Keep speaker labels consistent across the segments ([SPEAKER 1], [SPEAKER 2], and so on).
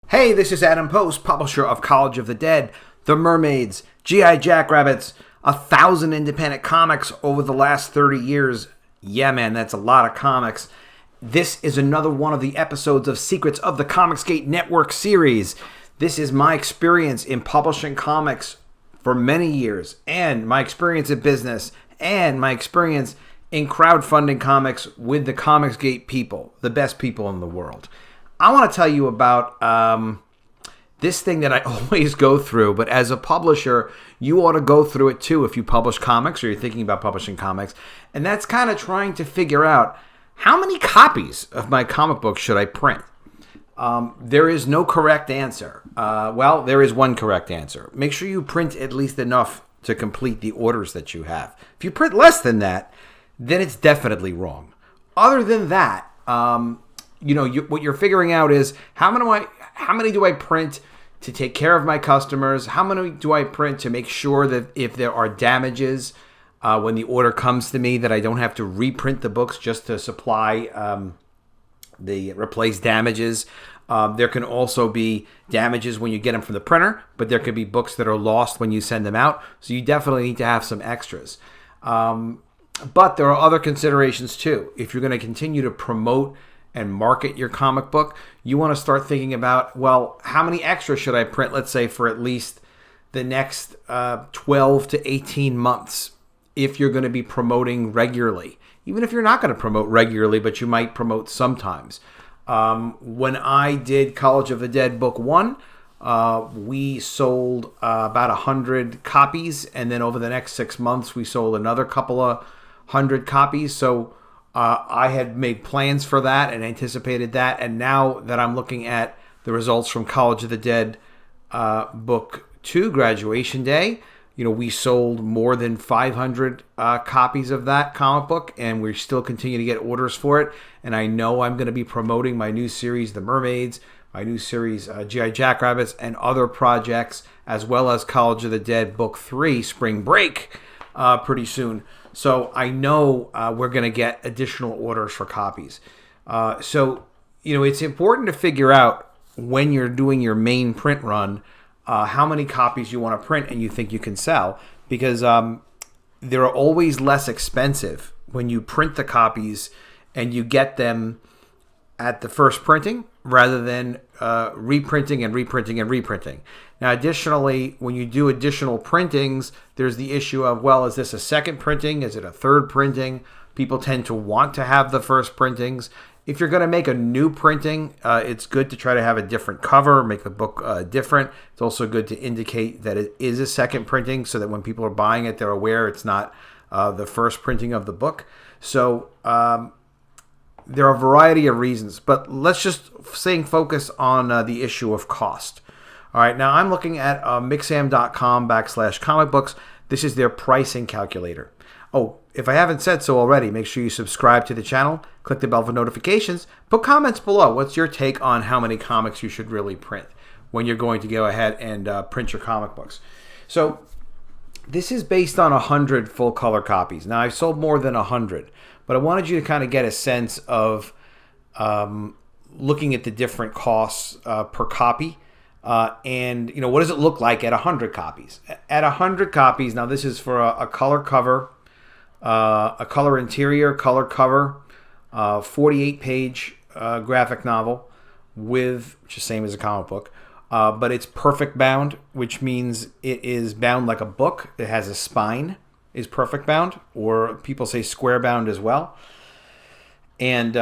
[SPEAKER 1] Hey, this is Adam Post, publisher of College of the Dead, The Mermaids, G.I. Jackrabbits, 1,000 independent comics over the last 30 years. Yeah, man, that's a lot of comics. This is another one of the episodes of Secrets of the ComicsGate Network series. This is my experience in publishing comics for many years, and my experience in business, and my experience in crowdfunding comics with the ComicsGate people, the best people in the world. I want to tell you about this thing that I always go through, but as a publisher, you ought to go through it too if you publish comics or you're thinking about publishing comics. And that's kind of trying to figure out how many copies of my comic book should I print? There is no correct answer. Well, there is one correct answer. Make sure you print at least enough to complete the orders that you have. If you print less than that, then it's definitely wrong. Other than that, what you're figuring out is how many do I print to take care of my customers? How many do I print to make sure that if there are damages when the order comes to me, that I don't have to reprint the books just to supply the replace damages? There can also be damages when you get them from the printer, but there could be books that are lost when you send them out. So you definitely need to have some extras. But there are other considerations too. If you're going to continue to promote and market your comic book, you want to start thinking about, well, how many extras should I print, let's say, for at least the next 12 to 18 months if you're going to be promoting regularly. Even if you're not going to promote regularly, but you might promote sometimes. When I did College of the Dead Book 1, we sold about 100 copies, and then over the next 6 months, we sold another couple of 100 copies. So I had made plans for that and anticipated that. And now that I'm looking at the results from College of the Dead Book 2, Graduation Day, we sold more than 500 copies of that comic book, and we still continue to get orders for it. And I know I'm going to be promoting my new series, The Mermaids, my new series, G.I. Jackrabbits, and other projects, as well as College of the Dead Book 3, Spring Break, pretty soon. So I know we're going to get additional orders for copies. So it's important to figure out when you're doing your main print run, how many copies you want to print and you think you can sell, because they're always less expensive when you print the copies and you get them at the first printing rather than reprinting and reprinting and reprinting. Now, additionally, when you do additional printings, there's the issue of, well, is this a second printing? Is it a third printing? People tend to want to have the first printings. If you're going to make a new printing, it's good to try to have a different cover, make the book different. It's also good to indicate that it is a second printing so that when people are buying it, they're aware it's not the first printing of the book. So there are a variety of reasons, but let's just focus on the issue of cost. All right, now I'm looking at mixam.com/comic books. This is their pricing calculator. Oh, if I haven't said so already, make sure you subscribe to the channel, click the bell for notifications, put comments below. What's your take on how many comics you should really print when you're going to go ahead and print your comic books? So this is based on 100 full color copies. Now, I've sold more than 100, but I wanted you to kind of get a sense of looking at the different costs per copy. And what does it look like at 100 copies? At 100 copies, now this is for a color cover, a color interior, color cover, 48-page graphic novel which is the same as a comic book, but it's perfect bound, which means it is bound like a book. It has a spine, is perfect bound, or people say square bound as well. And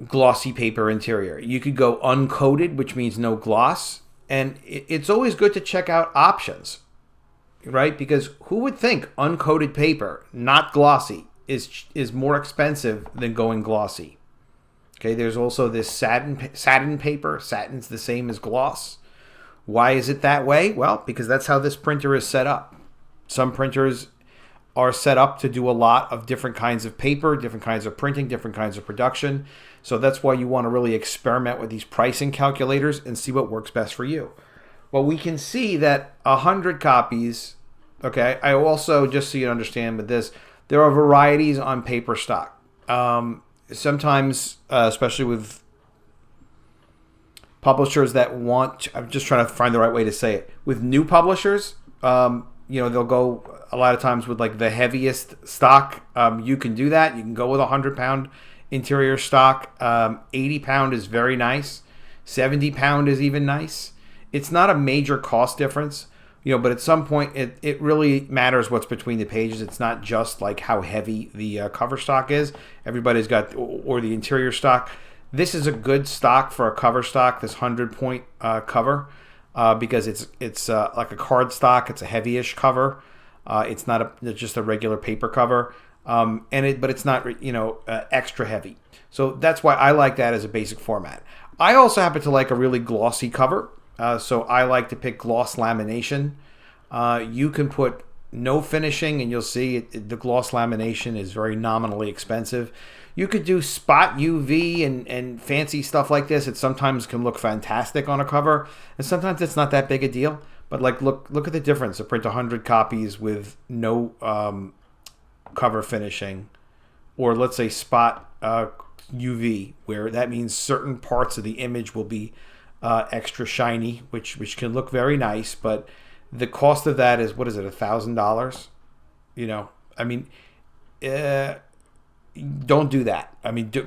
[SPEAKER 1] glossy paper interior. You could go uncoated, which means no gloss. And it's always good to check out options, right? Because who would think uncoated paper, not glossy, is more expensive than going glossy? Okay, there's also this satin paper. Satin's the same as gloss. Why is it that way? Well, because that's how this printer is set up. Some printers are set up to do a lot of different kinds of paper, different kinds of printing, different kinds of production. So that's why you want to really experiment with these pricing calculators and see what works best for you. Well, we can see that 100 copies, okay, I also, just so you understand with this, there are varieties on paper stock. Sometimes, especially with publishers that want, I'm just trying to find the right way to say it, with new publishers, they'll go a lot of times with like the heaviest stock. You can do that. You can go with 100-pound interior stock. 80-pound is very nice. 70-pound is even nice. It's not a major cost difference, but at some point it really matters what's between the pages. It's not just like how heavy the cover stock is. Everybody's got, or the interior stock. This is a good stock for a cover stock, this 100-point cover, because it's like a card stock. It's a heavy-ish cover. It's not just a regular paper cover, but it's not extra heavy. So that's why I like that as a basic format. I also happen to like a really glossy cover. So I like to pick gloss lamination. You can put no finishing, and you'll see the gloss lamination is very nominally expensive. You could do spot UV and fancy stuff like this. It sometimes can look fantastic on a cover, and sometimes it's not that big a deal. But like, look at the difference. To print 100 copies with no cover finishing, or let's say spot UV, where that means certain parts of the image will be extra shiny, which can look very nice, but the cost of that is, what is it, $1,000? Don't do that.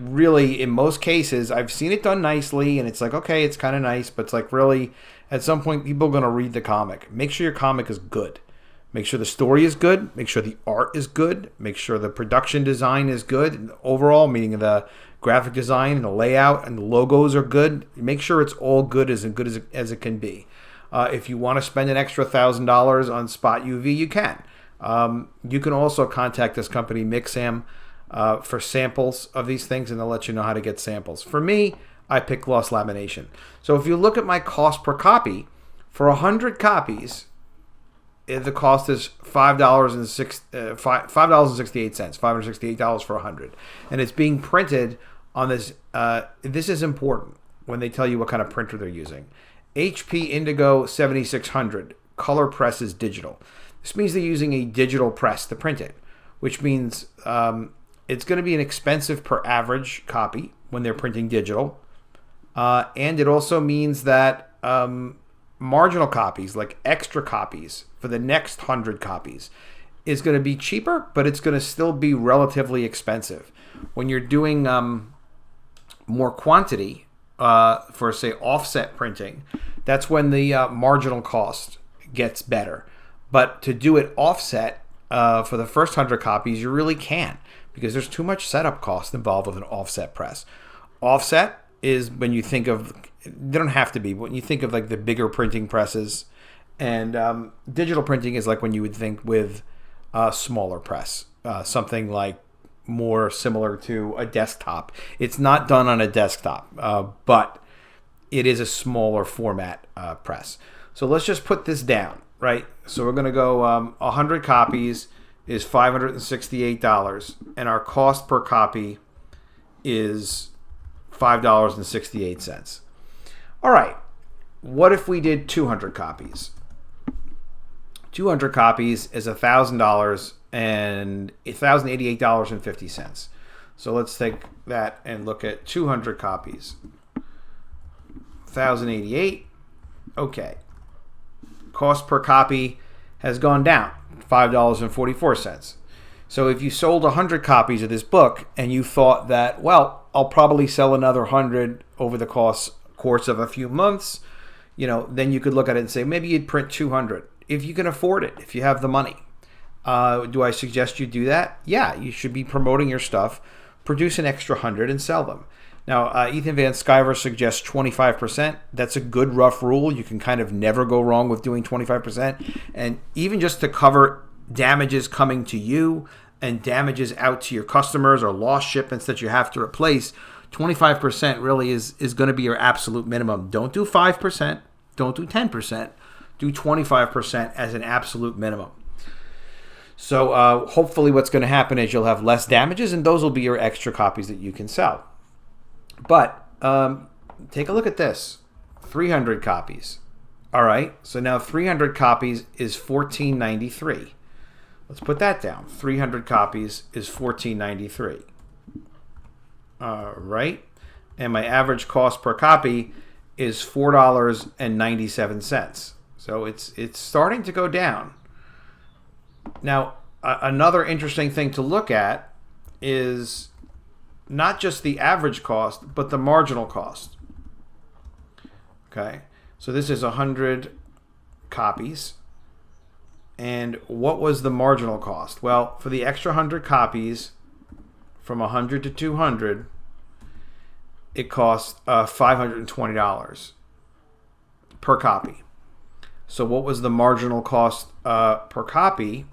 [SPEAKER 1] Really, in most cases, I've seen it done nicely, and it's like, okay, it's kind of nice, but it's like, really, at some point, people are going to read the comic. Make sure your comic is good. Make sure the story is good. Make sure the art is good. Make sure the production design is good. And overall, meaning the graphic design and the layout and the logos are good. Make sure it's all good as it can be. If you want to spend an extra $1,000 on spot UV, you can. You can also contact this company, Mixam, for samples of these things, and they'll let you know how to get samples. For me, I pick gloss lamination. So if you look at my cost per copy, for 100 copies, the cost is $5.68, $568 for 100. And it's being printed on this. This is important when they tell you what kind of printer they're using. HP Indigo 7600, color press is digital. This means they're using a digital press to print it, which means it's going to be an expensive per average copy when they're printing digital. And it also means that marginal copies, like extra copies for the next 100 copies, is going to be cheaper, but it's going to still be relatively expensive. When you're doing more quantity for, say, offset printing, that's when the marginal cost gets better. But to do it offset for the first 100 copies, you really can't, because there's too much setup cost involved with an offset press. Offset is when you think of, they don't have to be, but when you think of like the bigger printing presses, and digital printing is like when you would think with a smaller press, something like more similar to a desktop. It's not done on a desktop, but it is a smaller format press. So let's just put this down, right? So we're going to go 100 copies is $568, and our cost per copy is $5.68. All right, what if we did 200 copies? 200 copies is $1,000 and $1,088.50. So let's take that and look at 200 copies. 1,088. Okay. Cost per copy has gone down, $5.44. So if you sold 100 copies of this book and you thought that, well, I'll probably sell another 100 over the course of a few months, then you could look at it and say, maybe you'd print 200 if you can afford it, if you have the money. Do I suggest you do that? Yeah, you should be promoting your stuff, produce an extra 100 and sell them. Now, Ethan Van Sciver suggests 25%. That's a good rough rule. You can kind of never go wrong with doing 25%. And even just to cover damages coming to you and damages out to your customers or lost shipments that you have to replace, 25% really is going to be your absolute minimum. Don't do 5%. Don't do 10%. Do 25% as an absolute minimum. So hopefully what's going to happen is you'll have less damages, and those will be your extra copies that you can sell. But take a look at this. 300 copies. All right. So now 300 copies is $14.93. Let's put that down. 300 copies is $14.93. All right. And my average cost per copy is $4.97. So it's starting to go down. Now, another interesting thing to look at is not just the average cost, but the marginal cost. Okay, so this is 100 copies. And what was the marginal cost? Well, for the extra 100 copies, from 100 to 200, it cost $520 per copy. So what was the marginal cost per copy?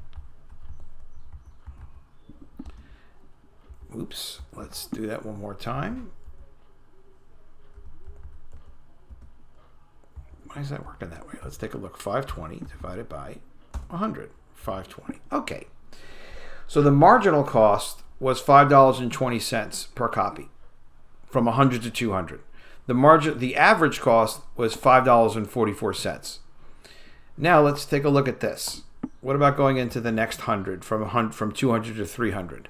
[SPEAKER 1] Oops, let's do that one more time. Why is that working that way? Let's take a look. 520 divided by 100. 520. Okay. So the marginal cost was $5.20 per copy from 100 to 200. The average cost was $5.44. Now let's take a look at this. What about going into the next 100 from 200 to 300?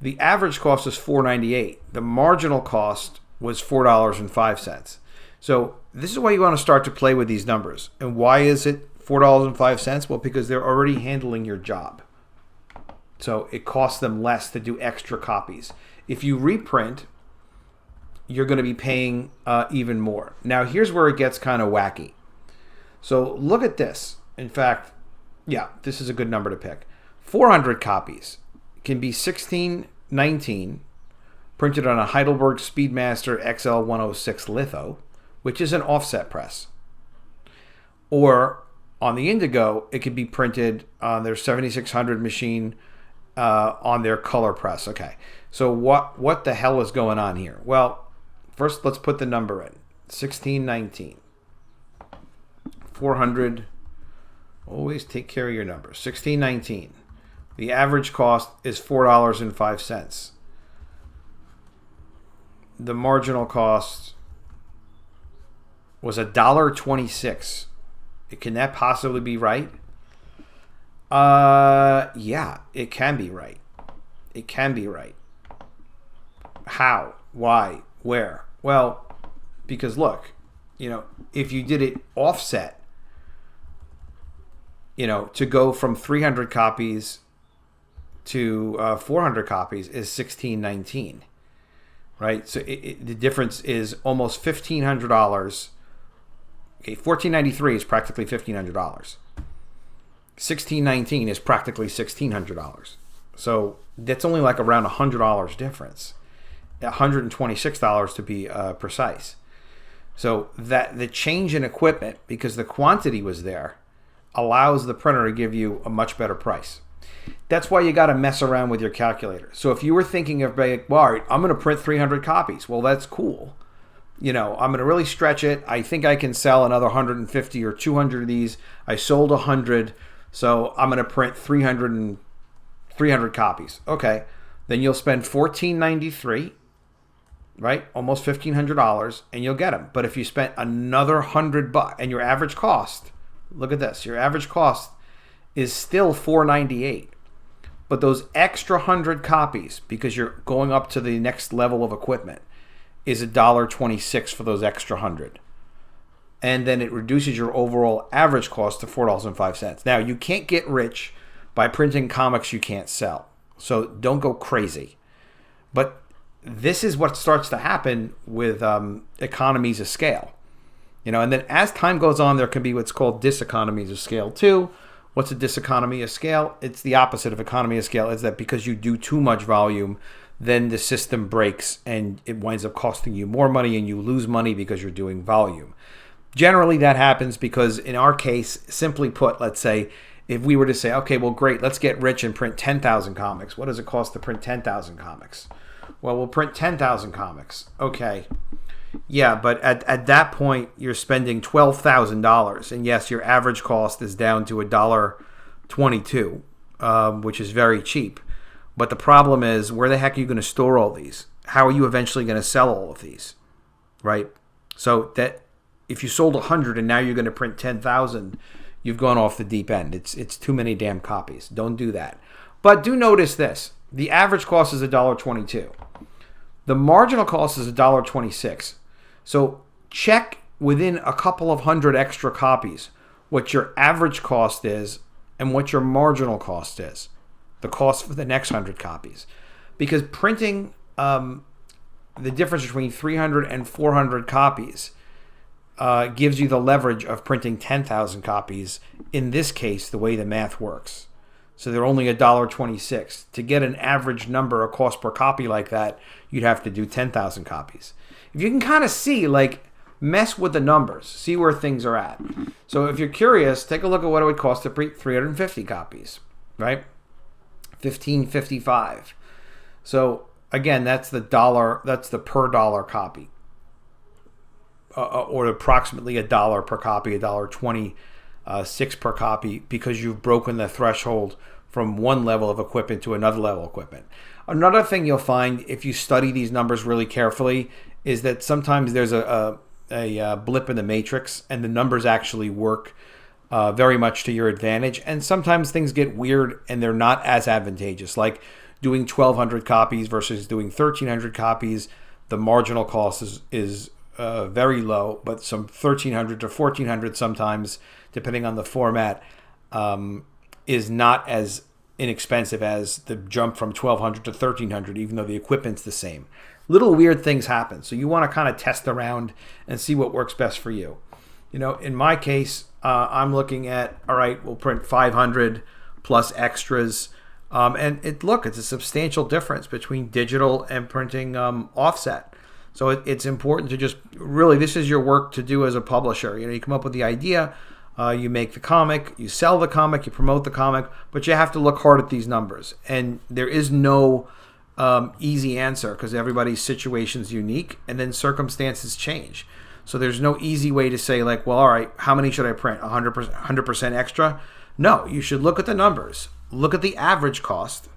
[SPEAKER 1] The average cost was $4.98. The marginal cost was $4.05. So this is why you want to start to play with these numbers. And why is it $4.05? Well, because they're already handling your job. So it costs them less to do extra copies. If you reprint, you're going to be paying even more. Now, here's where it gets kind of wacky. So look at this. In fact, yeah, this is a good number to pick. 400 copies can be 1619, printed on a Heidelberg Speedmaster XL106 litho, which is an offset press. Or on the Indigo, it could be printed on their 7600 machine on their color press. Okay, so what the hell is going on here? Well, first let's put the number in. 1619. 400. Always take care of your numbers. 1619. The average cost is $4.05. The marginal cost was $1.26. Can that possibly be right? Yeah, it can be right. It can be right. How? Why? Where? Well, because look, if you did it offset, to go from 300 copies to 400 copies is 1619, right? So the difference is almost $1,500. Okay, $14.93 is practically $1,500. 1619 is practically $1,600. So that's only like around $100 difference. $126 to be precise. So that the change in equipment, because the quantity was there, allows the printer to give you a much better price. That's why you got to mess around with your calculator. So if you were thinking of, well, all right, I'm going to print 300 copies. Well, that's cool. I'm going to really stretch it. I think I can sell another 150 or 200 of these. I sold 100, so I'm going to print 300 copies. Okay, then you'll spend $14.93, right? Almost $1,500, and you'll get them. But if you spent another $100 and your average cost, look at this, your average cost is still $4.98. But those extra 100 copies, because you're going up to the next level of equipment, is $1.26 for those extra 100. And then it reduces your overall average cost to $4.05. Now, you can't get rich by printing comics you can't sell. So don't go crazy. But this is what starts to happen with economies of scale. And then as time goes on, there can be what's called diseconomies of scale too. What's a diseconomy of scale? It's the opposite of economy of scale. Is that because you do too much volume, then the system breaks and it winds up costing you more money and you lose money because you're doing volume. Generally, that happens because in our case, simply put, let's say, if we were to say, okay, well, great, let's get rich and print 10,000 comics. What does it cost to print 10,000 comics? Well, we'll print 10,000 comics. Okay. Yeah, but at that point, you're spending $12,000. And yes, your average cost is down to $1.22, which is very cheap. But the problem is, where the heck are you going to store all these? How are you eventually going to sell all of these? Right? So that if you sold 100 and now you're going to print 10,000, you've gone off the deep end. It's too many damn copies. Don't do that. But do notice this. The average cost is $1.22. The marginal cost is $1.26. So check within a couple of hundred extra copies what your average cost is and what your marginal cost is. The cost for the next 100 copies. Because printing the difference between 300 and 400 copies gives you the leverage of printing 10,000 copies. In this case, the way the math works. So they're only $1.26. To get an average number, a cost per copy like that, you'd have to do 10,000 copies. If you can kind of see, mess with the numbers, see where things are at. So if you're curious, take a look at what it would cost to print 350 copies, right? $15.55. So again, that's the per dollar copy. Or approximately $1 per copy, $1.26 per copy, because you've broken the threshold from one level of equipment to another level of equipment. Another thing you'll find if you study these numbers really carefully is that sometimes there's a blip in the matrix and the numbers actually work very much to your advantage. And sometimes things get weird and they're not as advantageous, like doing 1,200 copies versus doing 1,300 copies. The marginal cost is very low, but some 1,300 to 1,400 sometimes, depending on the format, is not as inexpensive as the jump from 1,200 to 1,300, even though the equipment's the same. Little weird things happen, so you want to kind of test around and see what works best for you. In my case, I'm looking at, all right, we'll print 500 plus extras, and it's a substantial difference between digital and printing offset. So it's important to just really, this is your work to do as a publisher. You come up with the idea, you make the comic, you sell the comic, you promote the comic, but you have to look hard at these numbers. And there is no easy answer because everybody's situation is unique and then circumstances change. So there's no easy way to say well, all right, how many should I print? 100% extra? No, you should look at the numbers. Look at the average cost.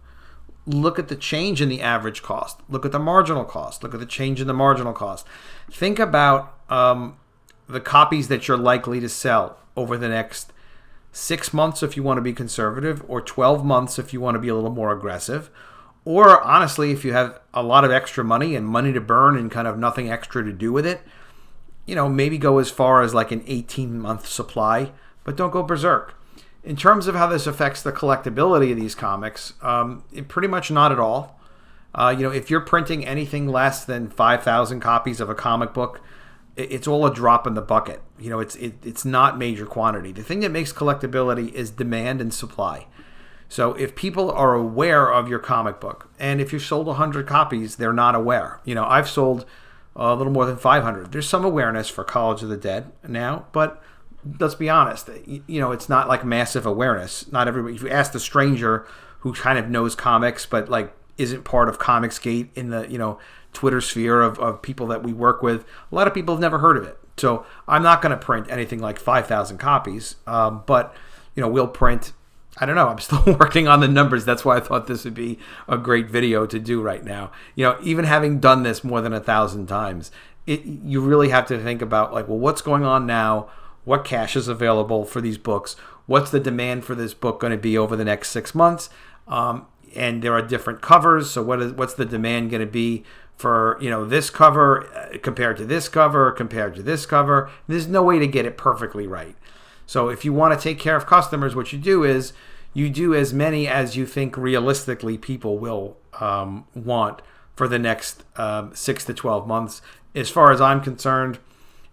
[SPEAKER 1] Look at the change in the average cost. Look at the marginal cost. Look at the change in the marginal cost. Think about the copies that you're likely to sell over the next 6 months if you want to be conservative, or 12 months if you want to be a little more aggressive. Or honestly, if you have a lot of extra money and money to burn and kind of nothing extra to do with it, maybe go as far as an 18-month supply, but don't go berserk. In terms of how this affects the collectability of these comics, pretty much not at all. If you're printing anything less than 5,000 copies of a comic book, it's all a drop in the bucket. It's not major quantity. The thing that makes collectability is demand and supply. So if people are aware of your comic book, and if you've sold 100 copies, they're not aware. I've sold a little more than 500. There's some awareness for College of the Dead now, but let's be honest, it's not like massive awareness. Not everybody. If you ask the stranger who kind of knows comics, but isn't part of ComicsGate in the Twitter sphere of people that we work with, a lot of people have never heard of it. So I'm not going to print anything like 5,000 copies, but we'll print. I don't know. I'm still working on the numbers. That's why I thought this would be a great video to do right now. Even having done this more than 1,000 times, you really have to think about what's going on now. What cash is available for these books? What's the demand for this book going to be over the next 6 months? And there are different covers. So what's the demand going to be for this cover compared to this cover compared to this cover? There's no way to get it perfectly right. So if you want to take care of customers, what you do is you do as many as you think realistically people will want for the next 6 to 12 months. As far as I'm concerned,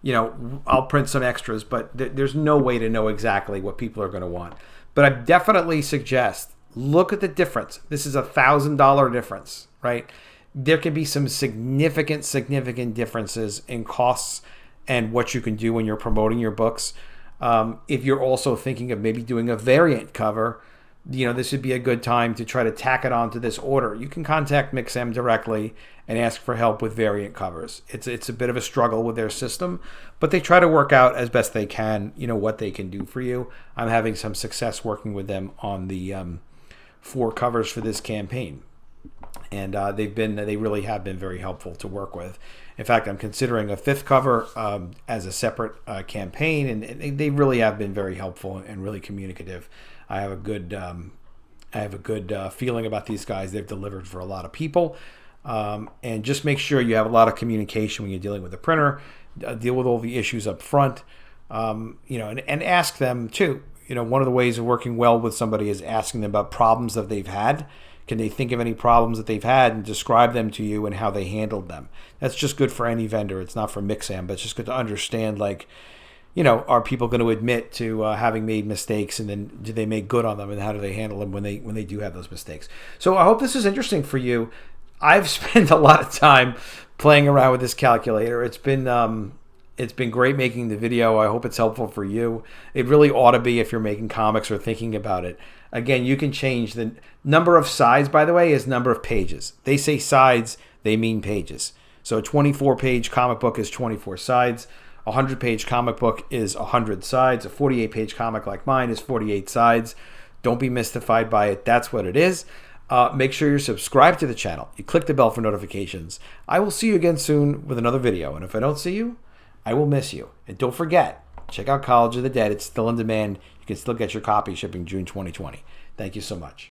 [SPEAKER 1] I'll print some extras, but there's no way to know exactly what people are going to want. But I definitely suggest look at the difference. This is $1,000 difference, right? there can be some significant differences in costs and what you can do when you're promoting your books. If you're also thinking of maybe doing a variant cover, this would be a good time to try to tack it onto this order. You can contact Mixam directly and ask for help with variant covers. It's a bit of a struggle with their system, but they try to work out as best they can, what they can do for you. I'm having some success working with them on the 4 covers for this campaign. And they really have been very helpful to work with. In fact, I'm considering a 5th cover as a separate campaign, and they really have been very helpful and really communicative. I have a good feeling about these guys. They've delivered for a lot of people, and just make sure you have a lot of communication when you're dealing with the printer. Deal with all the issues up front, and ask them too. One of the ways of working well with somebody is asking them about problems that they've had. Can they think of any problems that they've had and describe them to you and how they handled them? That's just good for any vendor. It's not for Mixam, but it's just good to understand, are people going to admit to having made mistakes, and then do they make good on them, and how do they handle them when they do have those mistakes? So I hope this is interesting for you. I've spent a lot of time playing around with this calculator. It's been great making the video. I hope it's helpful for you. It really ought to be if you're making comics or thinking about it. Again, you can change the number of sides, by the way, is number of pages. They say sides, they mean pages. So a 24-page comic book is 24 sides. A 100-page comic book is 100 sides. A 48-page comic like mine is 48 sides. Don't be mystified by it. That's what it is. Make sure you're subscribed to the channel. You click the bell for notifications. I will see you again soon with another video. And if I don't see you, I will miss you. And don't forget, check out College of the Dead. It's still in demand. You can still get your copy shipping June 2020. Thank you so much.